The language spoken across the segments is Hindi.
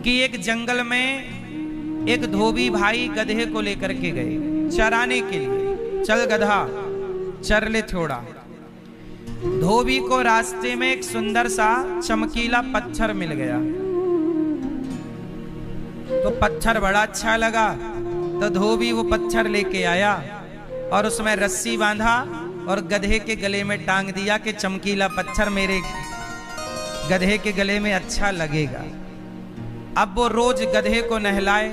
कि एक जंगल में एक धोबी भाई गधे को लेकर के गए चराने के लिए। चल गधा चर ले थोड़ा। धोबी को रास्ते में एक सुंदर सा चमकीला पत्थर मिल गया, तो पत्थर बड़ा अच्छा लगा, तो धोबी वो पत्थर लेके आया और उसमें रस्सी बांधा और गधे के गले में टांग दिया कि चमकीला पत्थर मेरे गधे के गले में अच्छा लगेगा। अब वो रोज गधे को नहलाए,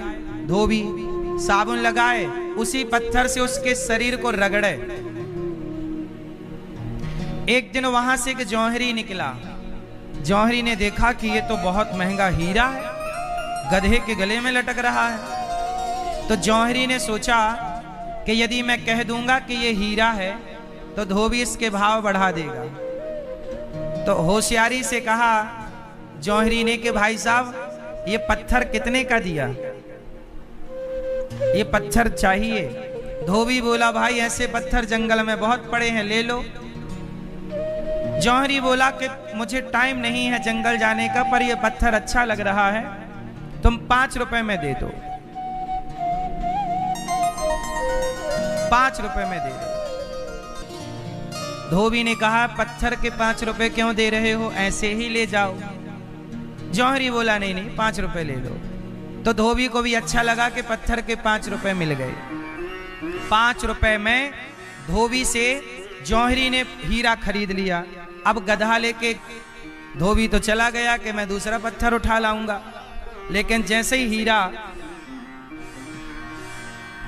धोबी साबुन लगाए, उसी पत्थर से उसके शरीर को रगड़े। एक दिन वहां से एक जौहरी निकला। जौहरी ने देखा कि ये तो बहुत महंगा हीरा है, गधे के गले में लटक रहा है। तो जौहरी ने सोचा कि यदि मैं कह दूंगा कि ये हीरा है तो धोबी इसके भाव बढ़ा देगा। तो होशियारी से कहा जौहरी ने कि भाई साहब ये पत्थर कितने का दिया, ये पत्थर चाहिए। धोबी बोला भाई ऐसे पत्थर जंगल में बहुत पड़े हैं, ले लो। जौहरी बोला कि मुझे टाइम नहीं है जंगल जाने का, पर ये पत्थर अच्छा लग रहा है, तुम 5 रुपए में दे दो, 5 रुपए में दे दो। धोबी ने कहा पत्थर के 5 रुपए क्यों दे रहे हो, ऐसे ही ले जाओ। जौहरी बोला नहीं नहीं 5 रुपए ले लो। तो धोबी को भी अच्छा लगा कि पत्थर के 5 रुपए मिल गए। 5 रुपए में धोबी से जौहरी ने हीरा खरीद लिया। अब गधा लेके धोबी तो चला गया कि मैं दूसरा पत्थर उठा लाऊंगा, लेकिन जैसे ही हीरा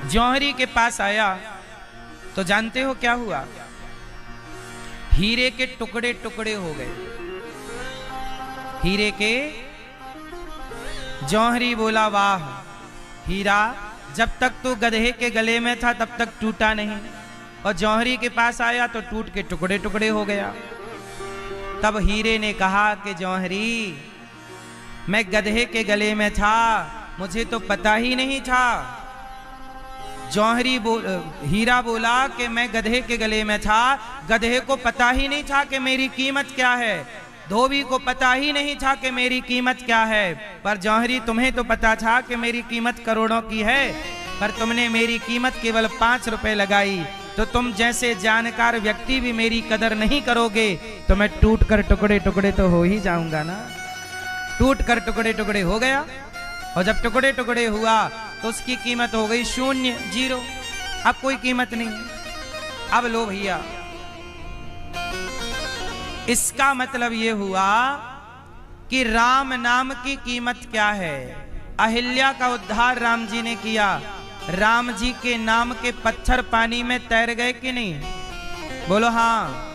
जौहरी के पास आया तो जानते हो क्या हुआ, हीरे के टुकड़े टुकड़े हो गए। हीरे के जौहरी बोला वाह, हीरा जब तक तू गधे के गले में था तब तक टूटा नहीं, और जौहरी के पास आया तो टूट के टुकड़े टुकड़े हो गया। तब हीरे ने कहा कि जौहरी मैं गधे के गले में था, मुझे तो पता ही नहीं था। हीरा बोला कि मैं गधे के गले में था, गधे को पता ही नहीं था कि मेरी कीमत क्या है, धोबी को पता ही नहीं था कि मेरी कीमत क्या है। पर जौहरी तुम्हें तो पता था कि मेरी कीमत करोड़ों की है, पर तुमने मेरी कीमत केवल 5 रुपए लगाई। तो तुम जैसे जानकार व्यक्ति भी मेरी कदर नहीं करोगे तो मैं टूट कर टुकड़े टुकड़े तो हो ही जाऊंगा ना। टूट कर टुकड़े टुकड़े हो गया, और जब टुकड़े टुकड़े हुआ तो उसकी कीमत हो गई 0, 0। अब कोई कीमत नहीं। अब लो भैया, इसका मतलब ये हुआ कि राम नाम की कीमत क्या है। अहिल्या का उद्धार राम जी ने किया। राम जी के नाम के पत्थर पानी में तैर गए कि नहीं, बोलो हाँ।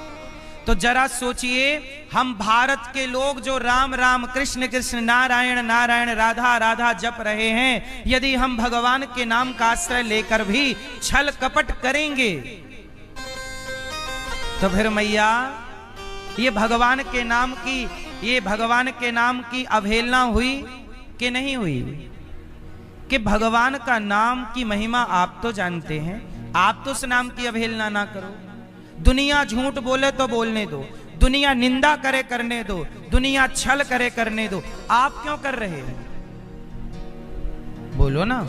तो जरा सोचिए, हम भारत के लोग जो राम राम कृष्ण कृष्ण नारायण नारायण राधा राधा जप रहे हैं, यदि हम भगवान के नाम का आश्रय लेकर भी छल कपट करेंगे तो फिर मैया ये भगवान के नाम की अवहेलना हुई कि नहीं हुई। कि भगवान का नाम की महिमा आप तो जानते हैं, आप तो उस नाम की अवहेलना ना करो। दुनिया झूठ बोले तो बोलने दो, दुनिया निंदा करे करने दो, दुनिया छल करे करने दो, आप क्यों कर रहे हैं, बोलो ना।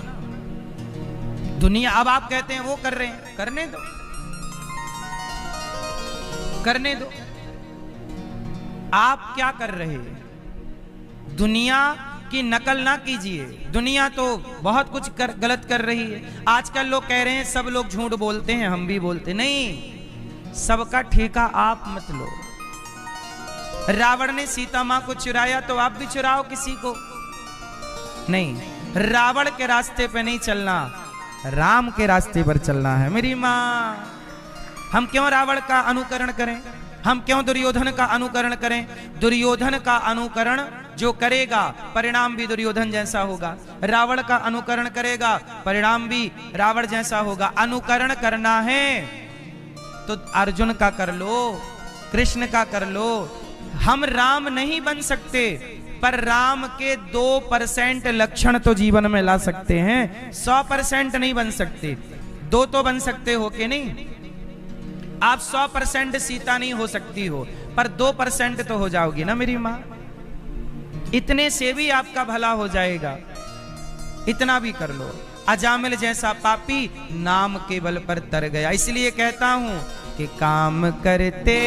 दुनिया, अब आप कहते हैं वो कर रहे हैं, करने दो, करने दो। आप क्या कर रहे हैं, दुनिया की नकल ना कीजिए। दुनिया तो बहुत कुछ गलत कर रही है। आजकल लोग कह रहे हैं सब लोग झूठ बोलते हैं, हम भी बोलते, नहीं, सबका ठेका आप मत लो। रावण ने सीता मां को चुराया तो आप भी चुराओ किसी को, नहीं। रावण के रास्ते पे नहीं चलना, राम के रास्ते पर चलना है मेरी मां। हम क्यों रावण का अनुकरण करें, हम क्यों दुर्योधन का अनुकरण करें। दुर्योधन का अनुकरण जो करेगा परिणाम भी दुर्योधन जैसा होगा, रावण का अनुकरण करेगा परिणाम भी रावण जैसा होगा। अनुकरण करना है तो अर्जुन का कर लो, कृष्ण का कर लो। हम राम नहीं बन सकते, पर राम के 2% लक्षण तो जीवन में ला सकते हैं, 100% नहीं बन सकते। 2 तो बन सकते हो कि नहीं। आप 100% सीता नहीं हो सकती हो, पर 2% तो हो जाओगी ना मेरी माँ। इतने से भी आपका भला हो जाएगा, इतना भी कर लो। अजामिल जैसा पापी नाम के बल पर तर गया। इसलिए कहता हूं कि काम करते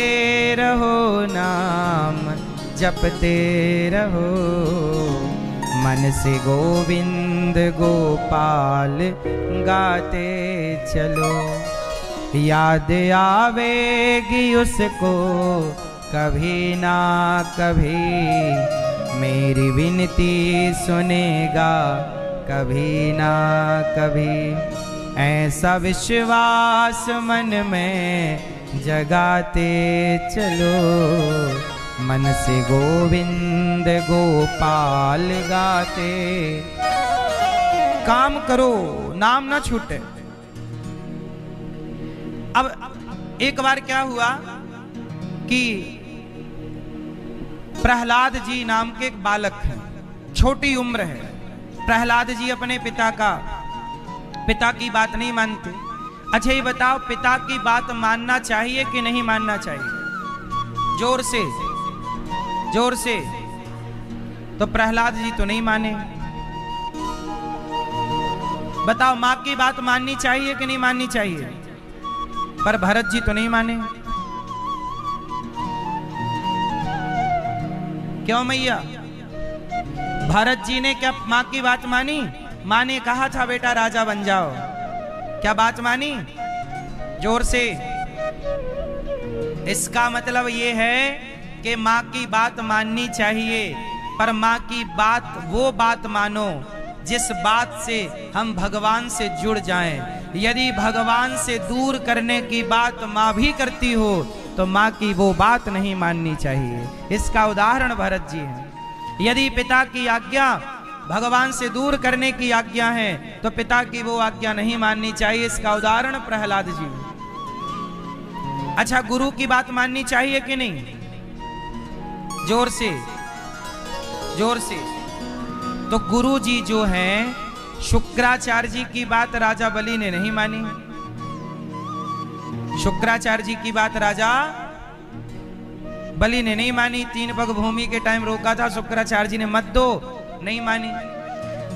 रहो, नाम जपते रहो, मन से गोविंद गोपाल गाते चलो। याद आवेगी उसको कभी ना कभी, मेरी विनती सुनेगा कभी ना कभी। ऐसा विश्वास मन में जगाते चलो, मन से गोविंद गोपाल गाते। काम करो, नाम ना छूटे। अब एक बार क्या हुआ कि प्रहलाद जी नाम के एक बालक हैं, छोटी उम्र है। प्रहलाद जी अपने पिता की बात नहीं मानते। अच्छा ये बताओ, पिता की बात मानना चाहिए कि नहीं मानना चाहिए? जोर से, जोर से। तो प्रहलाद जी तो नहीं माने। बताओ, मां की बात माननी चाहिए कि नहीं माननी चाहिए? पर भरत जी तो नहीं माने। क्यों मैया? भरत जी ने क्या मां की बात मानी? मां ने कहा था बेटा राजा बन जाओ, क्या बात मानी? जोर से। इसका मतलब ये है कि मां की बात माननी चाहिए, पर मां की बात वो बात मानो जिस बात से हम भगवान से जुड़ जाएं। यदि भगवान से दूर करने की बात मां भी करती हो तो मां की वो बात नहीं माननी चाहिए। इसका उदाहरण भरत जी है। यदि पिता की आज्ञा भगवान से दूर करने की आज्ञा है तो पिता की वो आज्ञा नहीं माननी चाहिए। इसका उदाहरण प्रहलाद जी। अच्छा, गुरु की बात माननी चाहिए कि नहीं? जोर से, जोर से। तो गुरु जी जो हैं, शुक्राचार्य जी की बात राजा बलि ने नहीं मानी। शुक्राचार्य जी की बात राजा बलि ने नहीं मानी। 3 पग भूमि के टाइम रोका था शुक्राचार्य जी ने, मत दो, नहीं मानी।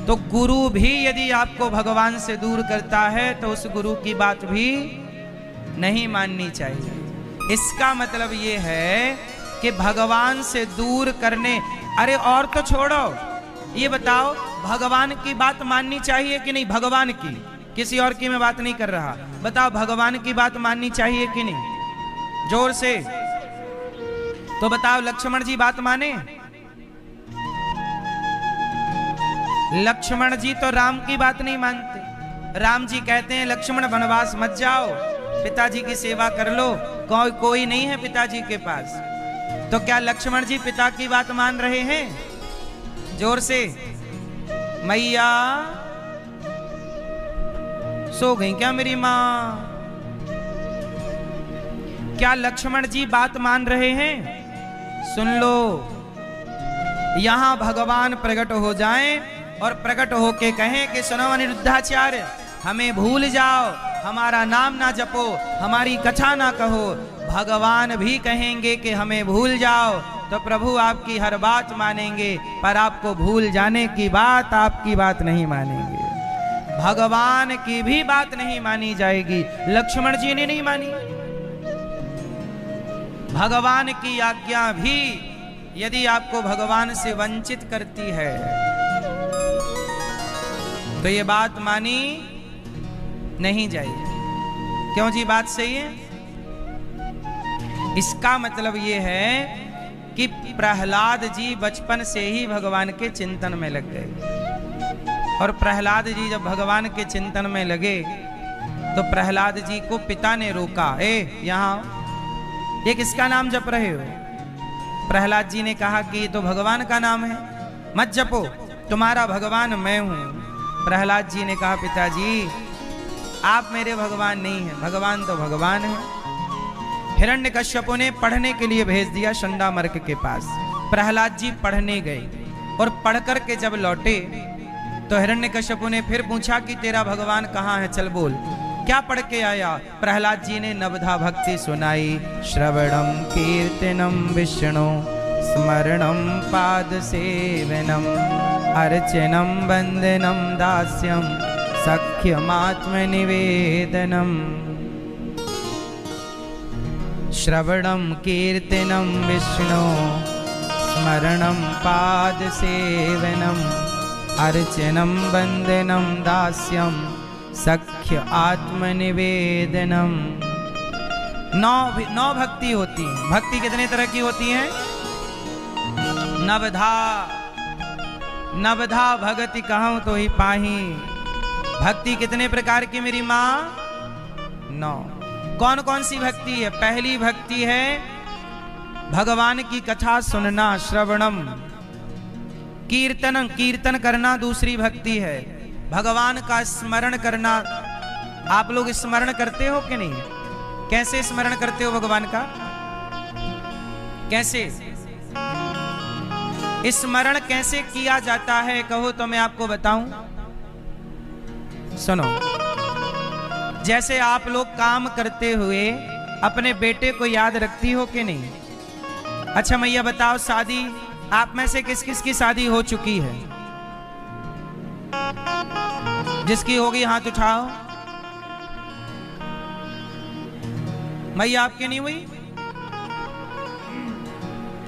तो गुरु भी यदि आपको भगवान से दूर करता है तो उस गुरु की बात भी नहीं माननी चाहिए। इसका मतलब ये है कि भगवान से दूर करने, अरे और तो छोड़ो, ये बताओ भगवान की बात माननी चाहिए कि नहीं? भगवान की, किसी और की मैं बात नहीं कर रहा। बताओ भगवान की बात माननी चाहिए कि नहीं? जोर से। तो बताओ लक्ष्मण जी बात माने? लक्ष्मण जी तो राम की बात नहीं मानते। राम जी कहते हैं लक्ष्मण वनवास मत जाओ, पिताजी की सेवा कर लो, कोई नहीं है पिताजी के पास। तो क्या लक्ष्मण जी पिता की बात मान रहे हैं? जोर से। मैया सो गई क्या मेरी मां? क्या लक्ष्मण जी बात मान रहे हैं? सुन लो, यहां भगवान प्रकट हो जाएं और प्रकट होके कहें कि सुनो अनिरुद्धाचार्य, हमें भूल जाओ, हमारा नाम ना जपो, हमारी कथा ना कहो। भगवान भी कहेंगे कि हमें भूल जाओ तो प्रभु आपकी हर बात मानेंगे, पर आपको भूल जाने की बात, आपकी बात नहीं मानेंगे। भगवान की भी बात नहीं मानी जाएगी। लक्ष्मण जी ने नहीं मानी। भगवान की आज्ञा भी यदि आपको भगवान से वंचित करती है तो ये बात मानी नहीं जाएगी। क्यों जी? बात सही है। इसका मतलब ये है कि प्रहलाद जी बचपन से ही भगवान के चिंतन में लग गए। और प्रहलाद जी जब भगवान के चिंतन में लगे तो प्रहलाद जी को पिता ने रोका, यहाँ ये किसका नाम जप रहे हो? प्रहलाद जी ने कहा कि ये तो भगवान का नाम है, मत जपो, तुम्हारा भगवान मैं हूं। प्रहलाद जी ने कहा पिताजी आप मेरे भगवान नहीं हैं, भगवान तो भगवान है। हिरण्यकश्यप ने पढ़ने के लिए भेज दिया शंडामर्क के पास। प्रहलाद जी पढ़ने गए और पढ़ कर के जब लौटे तो हिरण्यकश्यप ने फिर पूछा कि तेरा भगवान कहाँ है, चल बोल, क्या पढ़ के आया? प्रहलाद जी ने नवधा भक्ति सुनाई। श्रवणम कीर्तनम विष्णु स्मरणं पादसेवनम् अर्चनं वन्दनं दास्यं सख्यमात्मनिवेदनम् श्रवणं कीर्तनं विष्णो स्मरणं पादसेवनम् अर्चनं वन्दनं दास्यं सख्य आत्मनिवेदनम्। नौ भक्ति होती है। भक्ति कितने तरह की होती है? नवधा भगति कहूं तो ही पाही। भक्ति कितने प्रकार की मेरी माँ? 9। कौन कौन सी भक्ति है? पहली भक्ति है भगवान की कथा सुनना, श्रवणम। कीर्तन करना दूसरी भक्ति है। भगवान का स्मरण करना। आप लोग स्मरण करते हो कि नहीं? कैसे स्मरण करते हो भगवान का? कैसे स्मरण कैसे किया जाता है कहो तो मैं आपको बताऊं। सुनो, जैसे आप लोग काम करते हुए अपने बेटे को याद रखती हो कि नहीं? अच्छा मैया बताओ, शादी आप में से किस किस की शादी हो चुकी है? जिसकी होगी हाथ उठाओ। मैया आपकी नहीं हुई?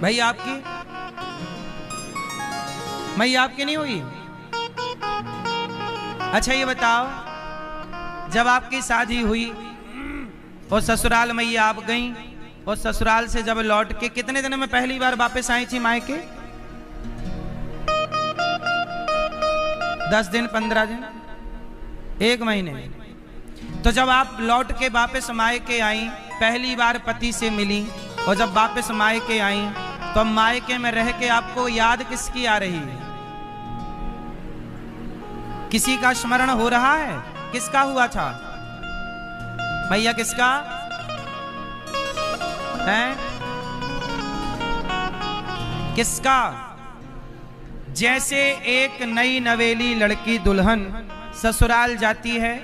भैया आपकी? मैया आपकी नहीं हुई? अच्छा ये बताओ, जब आपकी शादी हुई और ससुराल मैया आप गई और ससुराल से जब लौट के कितने दिन में पहली बार वापस आई थी मायके? 10 दिन, 15 दिन, 1 महीने। तो जब आप लौट के वापस मायके आई, पहली बार पति से मिली और जब वापस मायके आई तो मायके में रह के आपको याद किसकी आ रही है? किसी का स्मरण हो रहा है? किसका हुआ था भैया? किसका है? किसका? जैसे एक नई नवेली लड़की दुल्हन ससुराल जाती है,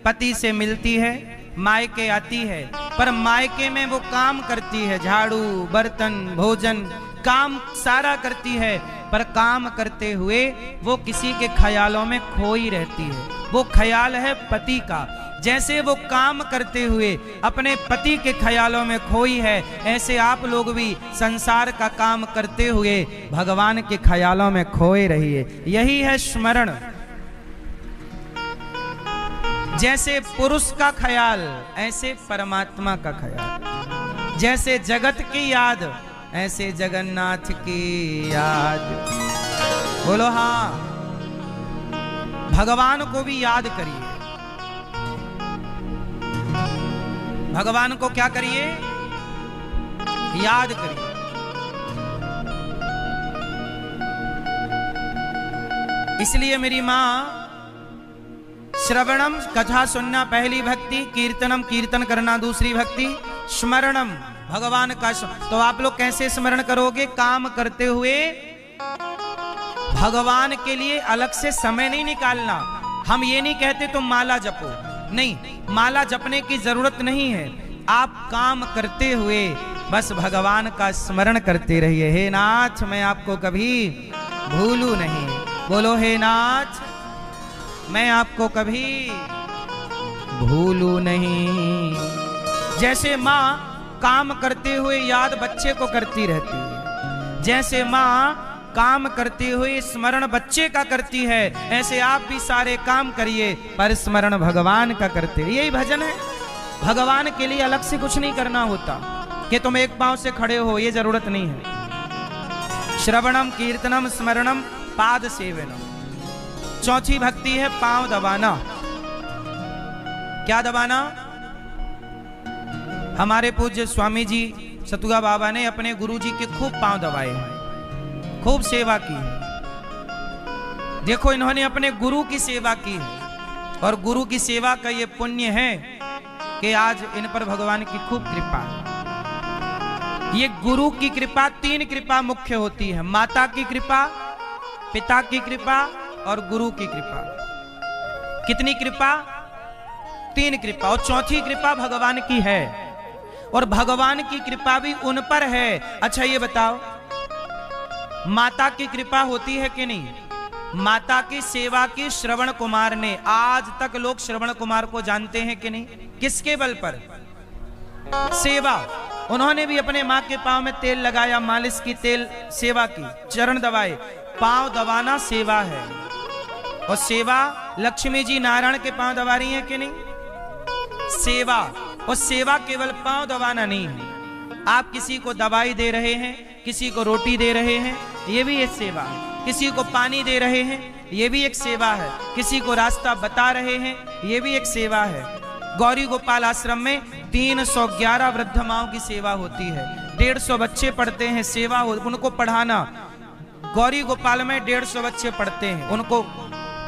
पति से मिलती है, मायके आती है, पर मायके में वो काम करती है, झाड़ू बर्तन भोजन काम सारा करती है, पर काम करते हुए वो किसी के ख्यालों में खोई रहती है। वो ख्याल है पति का। जैसे वो काम करते हुए अपने पति के ख्यालों में खोई है, ऐसे आप लोग भी संसार का काम करते हुए भगवान के ख्यालों में खोए रहिए। यही है स्मरण। जैसे पुरुष का ख्याल ऐसे परमात्मा का ख्याल, जैसे जगत की याद ऐसे जगन्नाथ की याद। बोलो हाँ। भगवान को भी याद करिए। भगवान को क्या करिए? याद करिए। इसलिए मेरी मां, श्रवणम कथा सुनना पहली भक्ति, कीर्तनम कीर्तन करना दूसरी भक्ति, स्मरणम भगवान का। तो आप लोग कैसे स्मरण करोगे? काम करते हुए भगवान के लिए अलग से समय नहीं निकालना। हम ये नहीं कहते तुम माला जपो, नहीं, माला जपने की जरूरत नहीं है। आप काम करते हुए बस भगवान का स्मरण करते रहिए। हे नाथ, मैं आपको कभी भूलूं नहीं। बोलो हे नाथ, मैं आपको कभी भूलूं नहीं। जैसे माँ काम करते हुए याद बच्चे को करती रहती है, जैसे माँ काम करते हुए स्मरण बच्चे का करती है, ऐसे आप भी सारे काम करिए पर स्मरण भगवान का करते। यही भजन है। भगवान के लिए अलग से कुछ नहीं करना होता कि तुम एक पांव से खड़े हो, ये जरूरत नहीं है। श्रवणम कीर्तनम स्मरणम पाद सेवनम। चौथी भक्ति है पांव दबाना। क्या दबाना? हमारे पूज्य स्वामी जी सतुआ बाबा ने अपने गुरुजी के खूब पांव दबाए हैं, खूब सेवा की है। देखो, इन्होंने अपने गुरु की सेवा की है और गुरु की सेवा का ये पुण्य है कि आज इन पर भगवान की खूब कृपा। ये गुरु की कृपा, 3 कृपा मुख्य होती है। माता की कृपा, पिता की कृपा और गुरु की कृपा। कितनी कृपा? 3 कृपा। और चौथी कृपा भगवान की है, और भगवान की कृपा भी उन पर है। अच्छा ये बताओ, माता की कृपा होती है कि नहीं? माता की सेवा की श्रवण कुमार ने, आज तक लोग श्रवण कुमार को जानते हैं कि नहीं? किसके बल पर? सेवा। उन्होंने भी अपने माँ के पांव में तेल लगाया, मालिश की, तेल सेवा की, चरण दबाए। पांव दबाना सेवा है। और सेवा लक्ष्मी जी नारायण के पांव दबा रही हैं कि नहीं? सेवा। और सेवा केवल पांव दबाना नहीं है। आप किसी को दवाई दे रहे हैं, किसी को रोटी दे रहे हैं, ये भी एक सेवा है। किसी को पानी दे रहे हैं, ये भी एक सेवा है। किसी को रास्ता बता रहे हैं, ये भी एक सेवा है। गौरी गोपाल आश्रम में 311 वृद्ध माओं की सेवा होती है। 150 बच्चे पढ़ते हैं, सेवा हो उनको पढ़ाना। गौरी गोपाल में 150 बच्चे पढ़ते हैं, उनको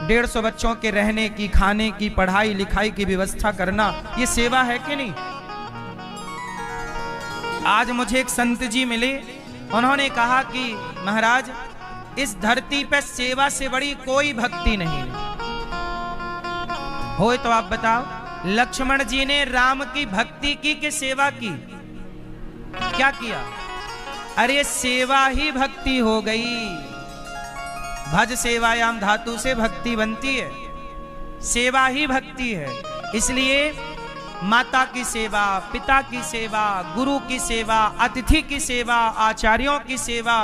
150 बच्चों के रहने की, खाने की, पढ़ाई लिखाई की व्यवस्था करना, ये सेवा है कि नहीं? आज मुझे एक संत जी मिले, उन्होंने कहा कि महाराज, इस धरती पे सेवा से बड़ी कोई भक्ति नहीं हो। तो आप बताओ, लक्ष्मण जी ने राम की भक्ति की कि सेवा की? क्या किया? अरे सेवा ही भक्ति हो गई। भज सेवायाम धातु से भक्ति बनती है, सेवा ही भक्ति है। इसलिए माता की सेवा, पिता की सेवा, गुरु की सेवा, अतिथि की सेवा, आचार्यों की सेवा,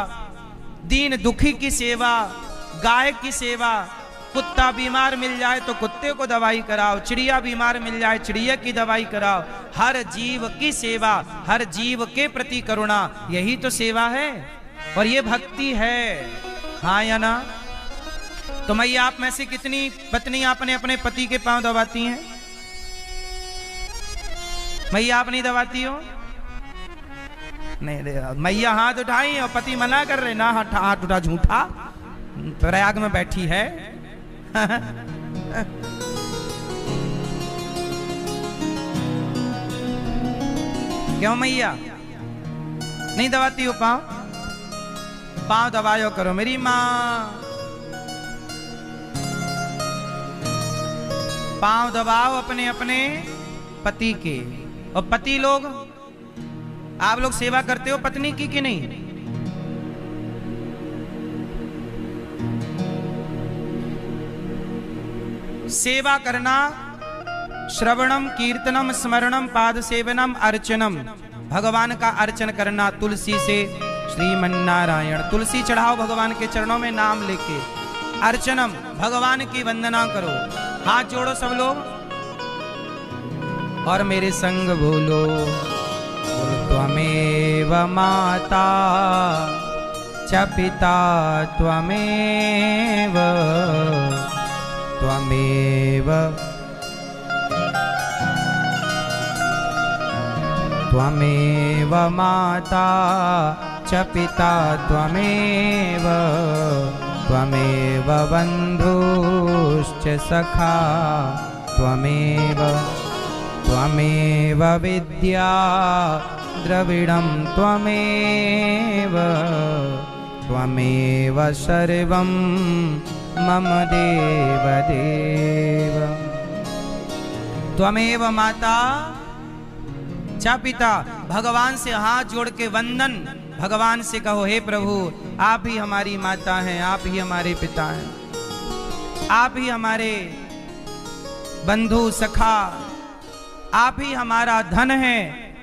दीन दुखी की सेवा, गाय की सेवा। कुत्ता बीमार मिल जाए तो कुत्ते को दवाई कराओ, चिड़िया बीमार मिल जाए चिड़िया की दवाई कराओ। हर जीव की सेवा, हर जीव के प्रति करुणा, यही तो सेवा है और ये भक्ति है। हाँ या ना? तो मैया, आप में से कितनी पत्नी आपने अपने पति के पांव दबाती हैं? मैया, आप नहीं दबाती हो? नहीं, मैया हाथ उठाई और पति मना कर रहे ना, हाथ उठा, झूठा, प्रयाग में बैठी है। क्यों मैया नहीं दबाती हो पांव? पांव दबायो करो मेरी माँ, पांव दबाओ अपने अपने पति के। और पति लोग, आप लोग सेवा करते हो पत्नी की कि नहीं? सेवा करना, श्रवणम, कीर्तनम, स्मरणम, पाद सेवनम, अर्चनम, भगवान का अर्चन करना तुलसी से। श्रीमन्नारायण, तुलसी चढ़ाओ भगवान के चरणों में नाम लेके। अर्चनम, भगवान की वंदना करो। हाथ जोड़ो सब लोग और मेरे संग बोलो, त्वमेव माता च पिता त्वमेव, त्वमेव त्वमेव माता च पिता त्वमेव, त्वमेव बन्धुश्च सखा त्वमेव, त्वमेव विद्या द्रविणं त्वमेव, त्वमेव सर्वं मम देव देव। त्वमेव माता च पिता, भगवान से हाथ जोड़ के वंदन, भगवान से कहो, हे प्रभु, आप ही हमारी माता हैं, आप ही हमारे पिता हैं, आप ही हमारे बंधु सखा, आप ही हमारा धन है,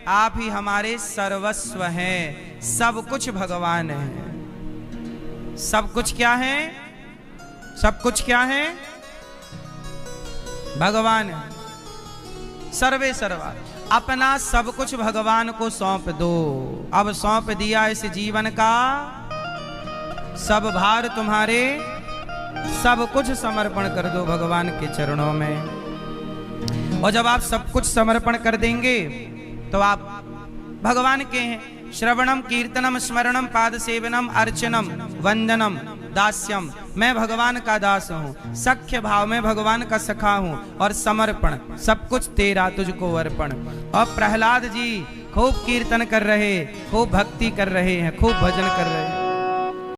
आप ही हमारे सर्वस्व हैं। सब कुछ भगवान है। सब कुछ क्या है? सब कुछ क्या है? भगवान है। सर्वे सर्वा, अपना सब कुछ भगवान को सौंप दो। अब सौंप दिया इस जीवन का सब भार तुम्हारे, सब कुछ समर्पण कर दो भगवान के चरणों में। और जब आप सब कुछ समर्पण कर देंगे तो आप भगवान के हैं। श्रवणम, कीर्तनम, स्मरणम, पाद सेवनम, अर्चनम, वंदनम, दास्यम, मैं भगवान का दास हूँ। सख्य भाव में भगवान का सखा हूँ। और समर्पण, सब कुछ तेरा तुझको अर्पण। और प्रहलाद जी खूब कीर्तन कर रहे, खूब भक्ति कर रहे हैं, खूब भजन कर रहे हैं।